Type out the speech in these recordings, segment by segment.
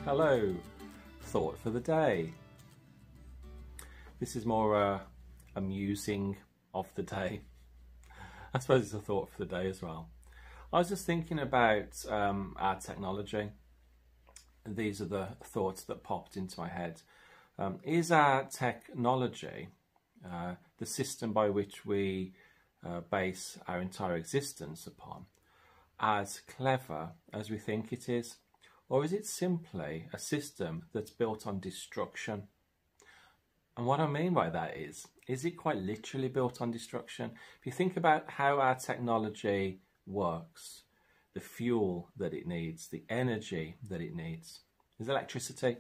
Hello, thought for the day. This is more amusing of the day. I suppose it's a thought for the day as well. I was just thinking about our technology. These are the thoughts that popped into my head. Is our technology, the system by which we base our entire existence upon, as clever as we think it is? Or is it simply a system that's built on destruction? And what I mean by that is it quite literally built on destruction? If you think about how our technology works, the fuel that it needs, the energy that it needs, is electricity.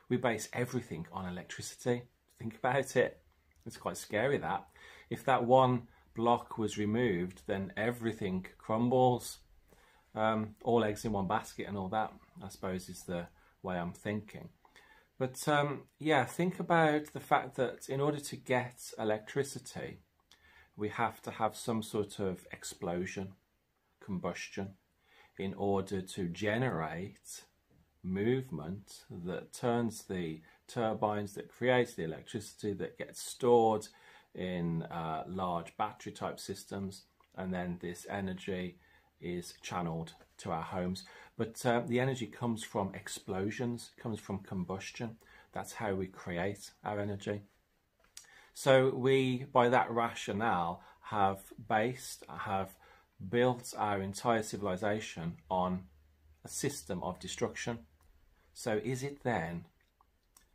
We base everything on electricity. Think about it. It's quite scary that. If that one block was removed, then everything crumbles. All eggs in one basket and all that, I suppose, is the way I'm thinking. But yeah, think about the fact that in order to get electricity, we have to have some sort of explosion, combustion, in order to generate movement that turns the turbines, that creates the electricity that gets stored in large battery type systems, and then this energy is channeled to our homes. But the energy comes from explosions, comes from combustion. That's how we create our energy. So we, by that rationale, have built our entire civilization on a system of destruction. So is it then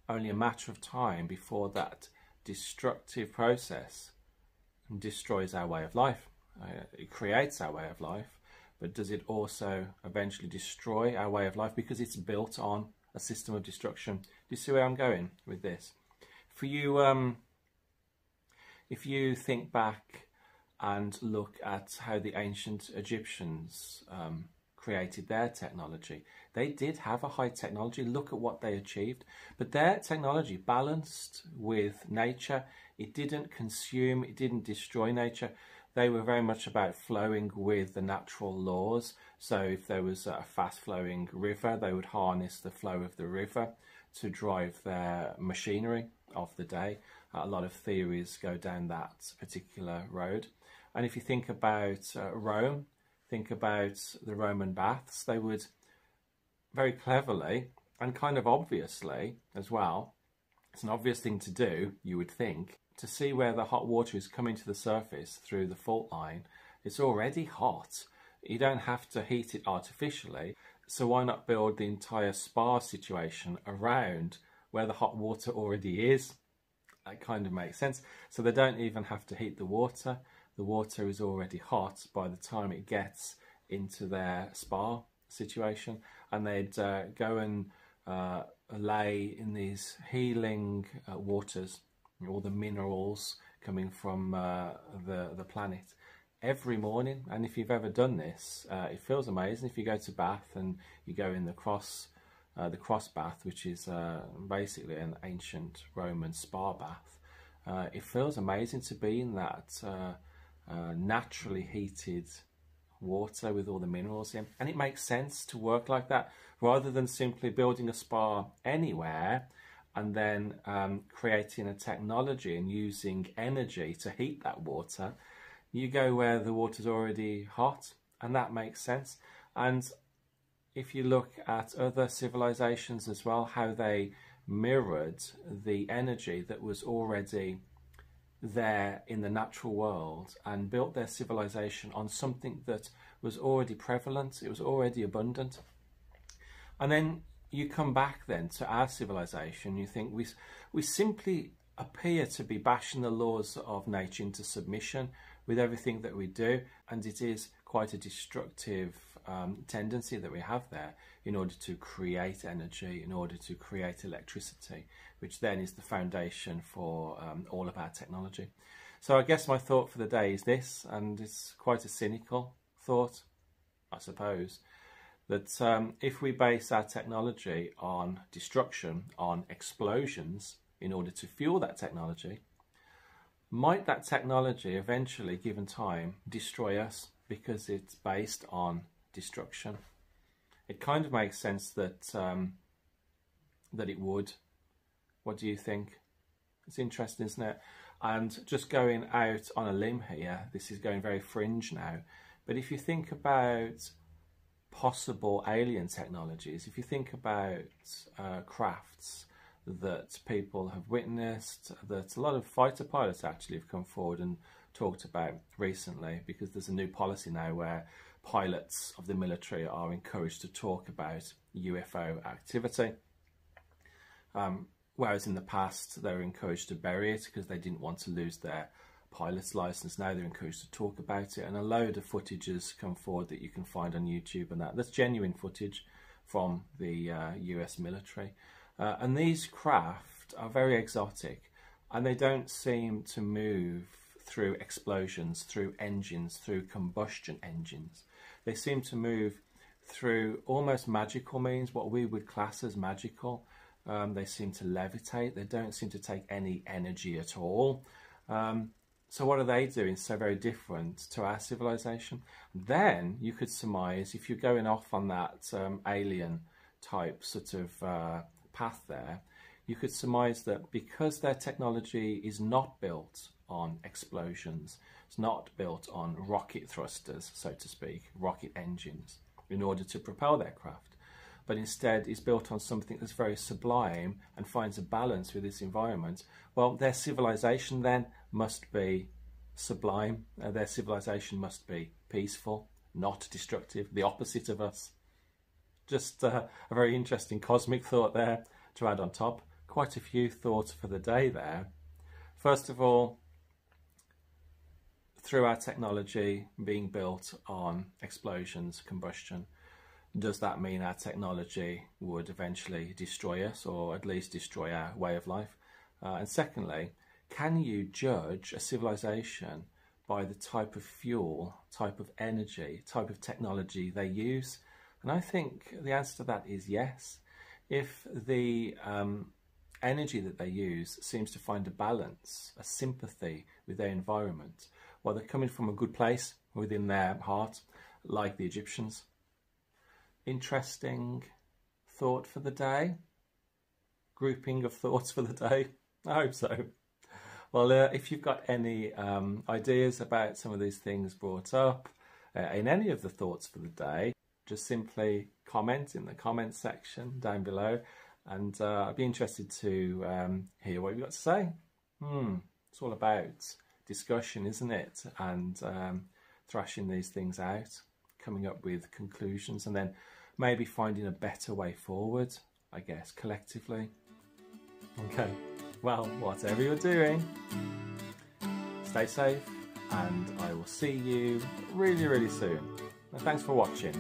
only a matter of time before that destructive process destroys our way of life? It creates our way of life, but does it also eventually destroy our way of life because it's built on a system of destruction? Do you see where I'm going with this? For you, if you think back and look at how the ancient Egyptians created their technology, they did have a high technology. Look at what they achieved. But their technology balanced with nature. It didn't consume, it didn't destroy nature. They were very much about flowing with the natural laws. So if there was a fast-flowing river, they would harness the flow of the river to drive their machinery of the day. A lot of theories go down that particular road. And if you think about Rome, think about the Roman baths, they would very cleverly and kind of obviously as well, it's an obvious thing to do, you would think, to see where the hot water is coming to the surface through the fault line. It's already hot. You don't have to heat it artificially. So why not build the entire spa situation around where the hot water already is? That kind of makes sense. So they don't even have to heat the water. The water is already hot by the time it gets into their spa situation. And they'd go and lay in these healing waters, all the minerals coming from the planet every morning. And if you've ever done this, it feels amazing. If you go to Bath and you go in the cross bath, which is basically an ancient Roman spa bath, it feels amazing to be in that naturally heated water with all the minerals in. And it makes sense to work like that rather than simply building a spa anywhere and then creating a technology and using energy to heat that water. You go where the water's already hot, and that makes sense. And if you look at other civilizations as well, how they mirrored the energy that was already there in the natural world and built their civilization on something that was already prevalent, it was already abundant. And then you come back then to our civilization, you think we simply appear to be bashing the laws of nature into submission with everything that we do, and it is quite a destructive tendency that we have there in order to create energy, in order to create electricity, which then is the foundation for all of our technology. So I guess my thought for the day is this, and it's quite a cynical thought, I suppose, that if we base our technology on destruction, on explosions, in order to fuel that technology, might that technology eventually, given time, destroy us because it's based on destruction? It kind of makes sense that that it would. What do you think? It's interesting, isn't it? And just going out on a limb here, this is going very fringe now, but if you think about possible alien technologies, if you think about crafts that people have witnessed, that a lot of fighter pilots actually have come forward and talked about recently, because there's a new policy now where pilots of the military are encouraged to talk about UFO activity. Whereas in the past they were encouraged to bury it because they didn't want to lose their pilot's license. Now they're encouraged to talk about it, and a load of footage has come forward that you can find on YouTube, and that's genuine footage from the US military. And these craft are very exotic, and they don't seem to move through explosions, through engines, through combustion engines. They seem to move through almost magical means, what we would class as magical. They seem to levitate. They don't seem to take any energy at all. So what are they doing so very different to our civilization? Then you could surmise, if you're going off on that alien type sort of path there, you could surmise that because their technology is not built on explosions, it's not built on rocket thrusters, so to speak, rocket engines, in order to propel their craft, but instead is built on something that's very sublime and finds a balance with its environment, well, their civilization then must be sublime. Their civilization must be peaceful, not destructive, the opposite of us. Just a very interesting cosmic thought there to add on top. Quite a few thoughts for the day there. First of all, through our technology being built on explosions, combustion, does that mean our technology would eventually destroy us, or at least destroy our way of life? And secondly, can you judge a civilization by the type of fuel, type of energy, type of technology they use? And I think the answer to that is yes. If the energy that they use seems to find a balance, a sympathy with their environment, well, they're coming from a good place within their heart, like the Egyptians. Interesting thought for the day, grouping of thoughts for the day. I hope so. Well, if you've got any ideas about some of these things brought up in any of the thoughts for the day, just simply comment in the comment section down below, and I'd be interested to hear what you've got to say. It's all about discussion, isn't it? And thrashing these things out, coming up with conclusions, and then maybe finding a better way forward, I guess, collectively. Okay, well, whatever you're doing, stay safe, and I will see you really, really soon. And thanks for watching.